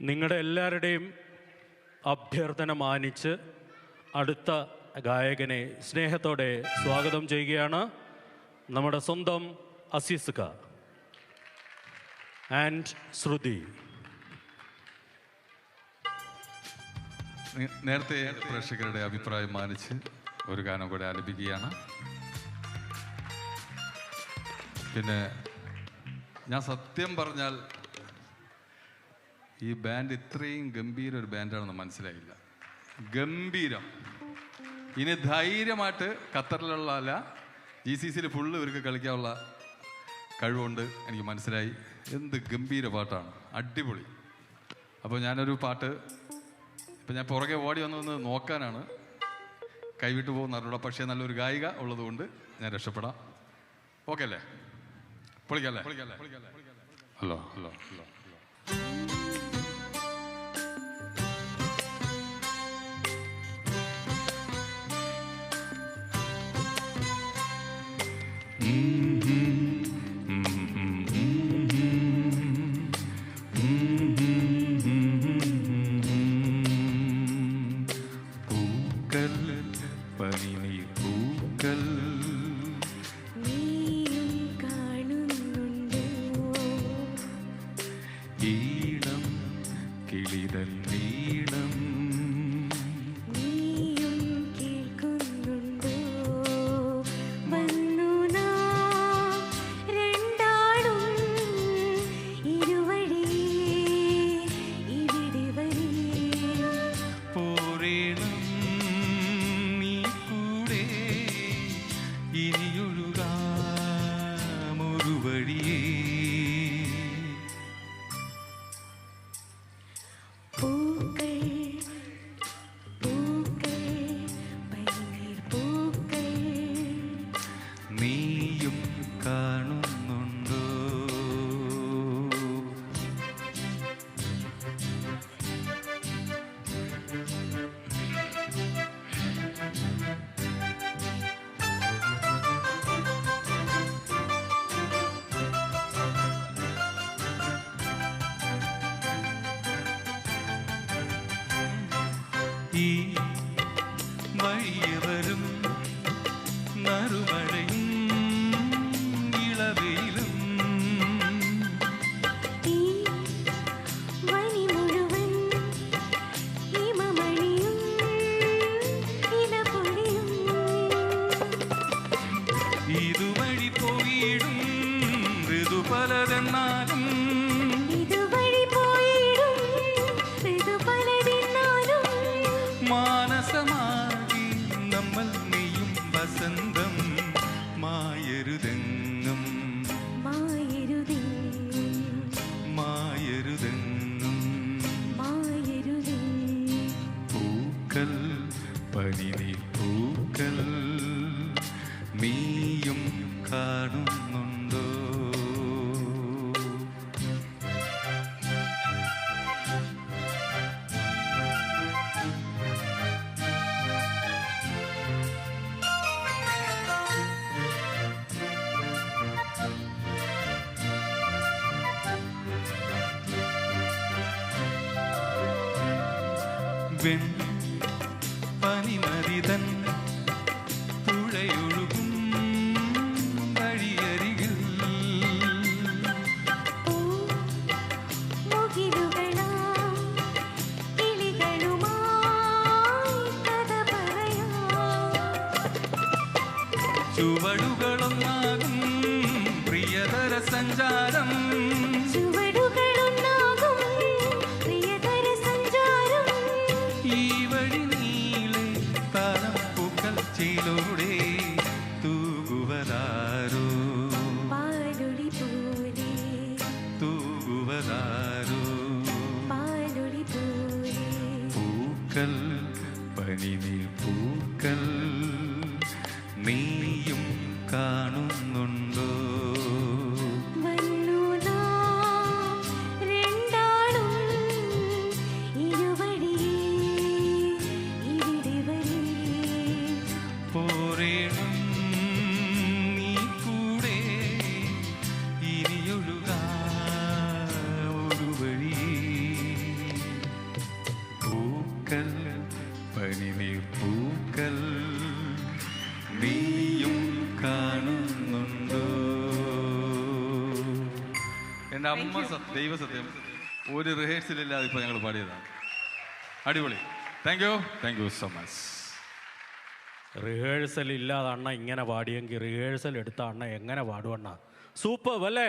നിങ്ങളുടെ എല്ലാവരുടെയും അഭ്യർത്ഥന മാനിച്ച് അടുത്ത ഗായകനെ സ്നേഹത്തോടെ സ്വാഗതം ചെയ്യുകയാണ്. നമ്മുടെ സ്വന്തം അസീസ്ക ആൻഡ് ശ്രുതി. നേരത്തെ പ്രേക്ഷകരുടെ അഭിപ്രായം മാനിച്ച് ഒരു ഗാനം കൂടെ ആലപിക്കുകയാണ്. പിന്നെ ഞാൻ സത്യം പറഞ്ഞാൽ ഈ ബാൻഡ് ഇത്രയും ഗംഭീര ഒരു ബാൻഡാണെന്ന് മനസ്സിലായില്ല. ഗംഭീരം. ഇനി ധൈര്യമായിട്ട് ഖത്തറിലുള്ള അല്ല GCCയിൽ ഫുള്ള് ഇവർക്ക് കളിക്കാനുള്ള കഴിവുണ്ട് എനിക്ക് മനസ്സിലായി. എന്ത് ഗംഭീര പാട്ടാണ്, അടിപൊളി. അപ്പോൾ ഞാനൊരു പാട്ട് ഇപ്പം ഞാൻ പുറകെ ഓടി വന്നൊന്ന് നോക്കാനാണ്, കൈവിട്ടു പോകുന്നറിഞ്ഞൂടാ. പക്ഷേ നല്ലൊരു ഗായിക ഉള്ളതുകൊണ്ട് ഞാൻ രക്ഷപ്പെടാം. ഓക്കെ അല്ലേ? പൊളിക്കല്ലേ? ഹലോ ഹലോ ഹലോ വഴിയവരും നറുമഴയും ഇളവയിലും ഇതുവഴി പോയിടും ഋതു പലതെന്നാലും മാനസമാകി നമ്മൾ നെയ്യും വസന്തം മായരുതെങ്ങും മായരുതെങ്ങും പൂക്കൾ പനിനീർ പൂക്കൾ നീയും കാണുന്നുണ്ടോ? പനിമരിതൻ പുഴയൊഴുകും വഴിയരികിൽ ചുവടുകളൊന്നാകും പ്രിയതര സഞ്ചാരം ിലൂടെ തൂകുവതാരോ തൂകുവതാരോ പൂക്കൾ പനിനീർ പൂക്കൾ നീയും കാണുന്നുണ്ടോ? പോരേണം നീ കൂടെ ഇനിയൊഴുകാ ഒരു വഴി എൻ്റെ അമ്മ ദൈവസത്യം ഒരു റിഹേഴ്സൽ ഇല്ലാതെ ഇപ്പോൾ ഞങ്ങൾ പാടിയതാണ്. അടിപൊളി. Thank you so much. Rehearsal ഇല്ലാതെ അണ്ണ ഇങ്ങനെ പാടിയെങ്കിൽ റിഹേഴ്സൽ എടുത്ത അണ്ണ എങ്ങനെ പാടുവണ്ണ? സൂപ്പർ അല്ലേ?